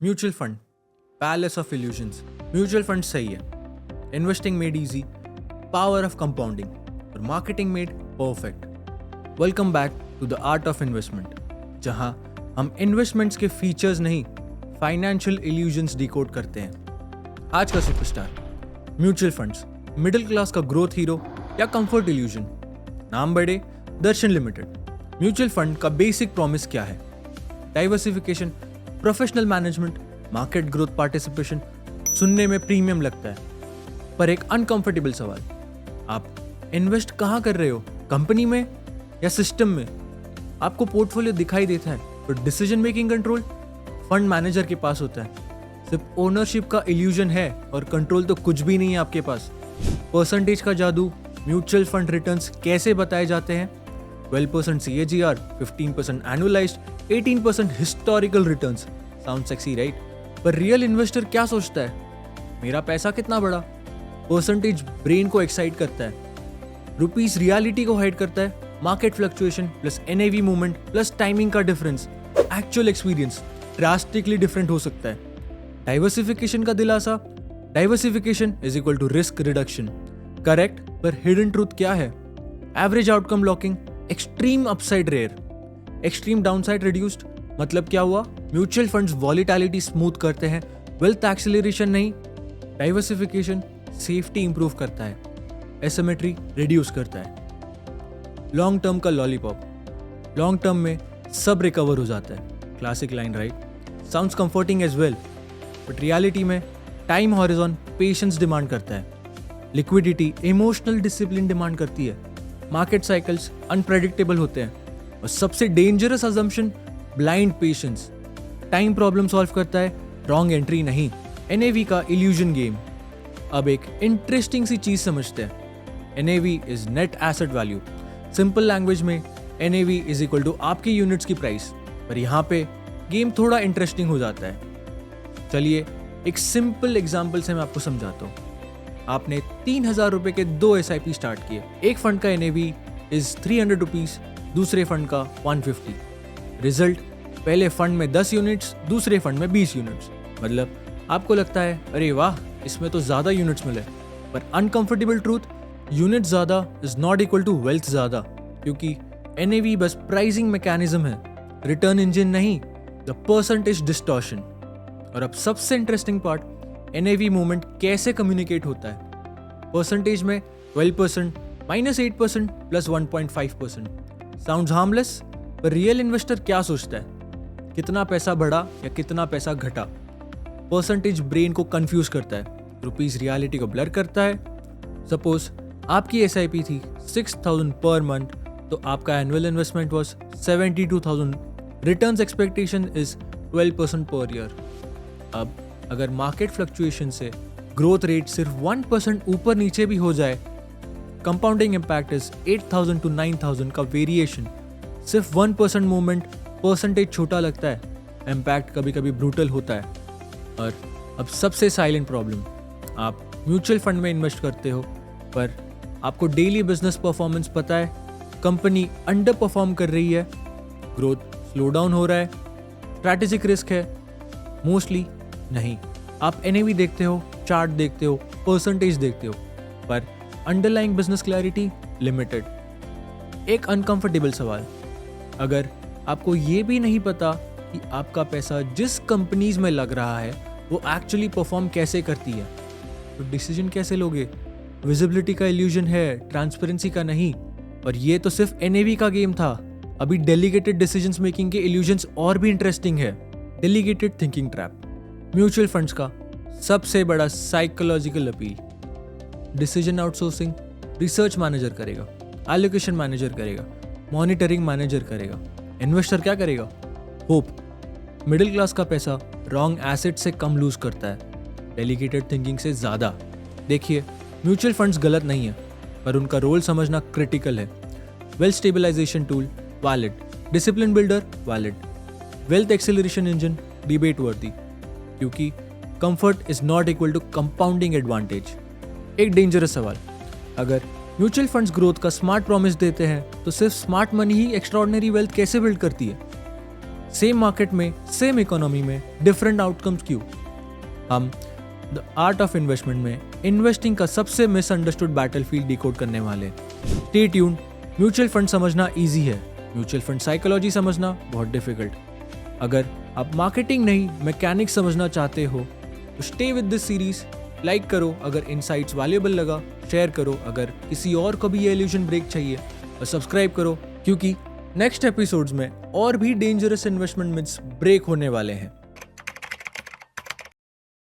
Mutual fund, palace of illusions. Mutual fund सही है, investing made easy, power of compounding और marketing made perfect. Welcome back to the art of investment, जहां हम investments के features नहीं, financial illusions decode करते हैं। आज का superstar mutual funds, middle class का ग्रोथ हीरो या कंफर्ट इल्यूजन। नाम बड़े, दर्शन लिमिटेड। म्यूचुअल फंड का बेसिक प्रॉमिस क्या है? Diversification, professional management, market growth participation. सुनने में प्रीमियम लगता है, पर एक अनकंफर्टेबल सवाल, आप इन्वेस्ट कहाँ कर रहे हो? कंपनी में या सिस्टम में? आपको पोर्टफोलियो दिखाई देता है, तो decision making control fund manager के पास होता है। सिर्फ ओनरशिप का इल्यूजन है और कंट्रोल तो कुछ भी नहीं है आपके पास। परसेंटेज का जादू, म्यूचुअल फंड रिटर्न्स कैसे बताए जाते हैं? 12% CAGR, 15% annualised, 18% historical returns. Sound sexy right? पर रियल इन्वेस्टर क्या सोचता है? मेरा पैसा कितना बड़ा? परसेंटेज ब्रेन को एक्साइट करता है, रुपीस रियलिटी को हाइड करता है। Market fluctuation plus NAV movement plus timing का difference, actual experience drastically different हो सकता है। डाइवर्सिफिकेशन का दिलासा, diversification is equal to risk reduction. Correct, पर हिडन ट्रूथ क्या है? Average outcome locking, extreme upside rare, extreme downside reduced. मतलब क्या हुआ? म्यूचुअल फंड्स वॉलीटैलिटी स्मूथ करते हैं, वेल्थ एक्सेलरेशन नहीं। डाइवर्सिफिकेशन सेफ्टी इंप्रूव करता है, एसिमेट्री रिड्यूस करता है। लॉन्ग टर्म का लॉलीपॉप, लॉन्ग टर्म में सब रिकवर हो जाता है। Classic line right? Sounds comforting as well, but reality में टाइम हॉरिजॉन पेशेंस डिमांड करता है, लिक्विडिटी इमोशनल डिसिप्लिन डिमांड करती है, मार्केट साइकिल्स अनप्रेडिक्टेबल होते हैं, और सबसे dangerous assumption blind patience. Time problem solve करता है, रॉन्ग एंट्री नहीं। NAV का इल्यूजन गेम। अब एक इंटरेस्टिंग सी चीज समझते हैं, NAV is net asset value. Simple language में NAV इज इक्वल टू आपकी यूनिट्स की प्राइस। पर यहाँ पे गेम थोड़ा इंटरेस्टिंग हो जाता है। चलिए एक सिंपल एग्जाम्पल से मैं आपको समझाता हूँ। आपने 3,000 रुपए के 2 SIP स्टार्ट किए। एक फंड का NAV इज 300 रुपीज, दूसरे फंड का 150। रिजल्ट, पहले फंड में 10 यूनिट्स, दूसरे फंड में 20 यूनिट्स। मतलब आपको लगता है अरे वाह, इसमें तो ज्यादा यूनिट्स मिले। पर अनकंफर्टेबल ट्रूथ, यूनिट ज्यादा is not equal to wealth ज्यादा, क्योंकि NAV बस प्राइसिंग मैकेनिज्म है, रिटर्न इंजन नहीं, द परसेंटेज डिस्टॉर्शन। और अब सबसे इंटरेस्टिंग पार्ट, NAV मूवमेंट कैसे कम्युनिकेट होता है? परसेंटेज में 12%, -8% प्लस 1.5%। साउंड्स हार्मलेस, पर रियल इन्वेस्टर क्या सोचता है? कितना पैसा बढ़ा या कितना पैसा घटा? परसेंटेज ब्रेन को कंफ्यूज करता है, रुपीस रियलिटी को ब्लर करता है। सपोज आपकी SIP थी 6,000 पर मंथ, तो आपका annual investment was 72,000। Returns expectation is 12% per year. अब अगर मार्केट फ्लक्चुएशन से ग्रोथ रेट सिर्फ 1% ऊपर नीचे भी हो जाए, कंपाउंडिंग इम्पैक्ट इज 8,000 to 9,000 का वेरिएशन। सिर्फ 1% मूवमेंट, परसेंटेज छोटा लगता है, इम्पैक्ट कभी कभी ब्रूटल होता है। और अब सबसे साइलेंट प्रॉब्लम, आप म्यूचुअल फंड में इन्वेस्ट करते हो, पर आपको डेली बिजनेस परफॉर्मेंस पता है, कंपनी अंडर परफॉर्म कर रही है, ग्रोथ स्लो डाउन हो रहा है, स्ट्रैटेजिक रिस्क है? मोस्टली नहीं। आप NAV देखते हो, चार्ट देखते हो, परसेंटेज देखते हो, पर अंडरलाइंग बिजनेस क्लैरिटी लिमिटेड। एक अनकंफर्टेबल सवाल, अगर आपको ये भी नहीं पता कि आपका पैसा जिस कंपनीज में लग रहा है वो एक्चुअली परफॉर्म कैसे करती है, तो डिसीजन कैसे लोगे? विजिबिलिटी का इल्यूजन है, ट्रांसपेरेंसी का नहीं। पर ये तो सिर्फ NAV का गेम था। अभी डेलीगेटेड डिसीजंस मेकिंग के इल्यूजन्स और भी इंटरेस्टिंग है। Delegated thinking trap, mutual funds का सबसे बड़ा psychological appeal. Decision outsourcing research manager करेगा, एलोकेशन मैनेजर करेगा, मॉनिटरिंग मैनेजर करेगा। इन्वेस्टर क्या करेगा? होप। मिडिल क्लास का पैसा रॉन्ग एसेट से कम लूज करता है, डेलीगेटेड थिंकिंग से ज्यादा। देखिए, म्यूचुअल फंड्स गलत नहीं है, पर उनका रोल समझना क्रिटिकल है। Wealth stabilisation tool valid, discipline builder valid, wealth acceleration engine debate worthy, क्योंकि comfort is not equal to compounding advantage. एक डेंजरस सवाल, अगर म्यूचुअल फंड्स ग्रोथ का स्मार्ट प्रॉमिस देते हैं, तो सिर्फ स्मार्ट मनी ही एक्स्ट्राऑर्डिनरी वेल्थ कैसे बिल्ड करती है? सेम मार्केट में, सेम इकोनॉमी में डिफरेंट आउटकम्स क्यों? हम द आर्ट ऑफ इन्वेस्टमेंट में इन्वेस्टिंग का सबसे मिसअंडरस्टूड बैटलफील्ड डिकोड करने वाले। Stay tuned. म्यूचुअल फंड समझना इजी है, म्यूचुअल फंड साइकोलॉजी समझना बहुत डिफिकल्ट। अगर आप मार्केटिंग नहीं मैकेनिक्स समझना चाहते हो तो stay with this series. Like करो अगर इनसाइट्स वैल्यूएबल लगा, शेयर करो अगर किसी और को भी ये इल्यूजन ब्रेक चाहिए, और सब्सक्राइब करो क्योंकि नेक्स्ट एपिसोड्स में और भी डेंजरस इन्वेस्टमेंट मिथ्स ब्रेक होने वाले हैं।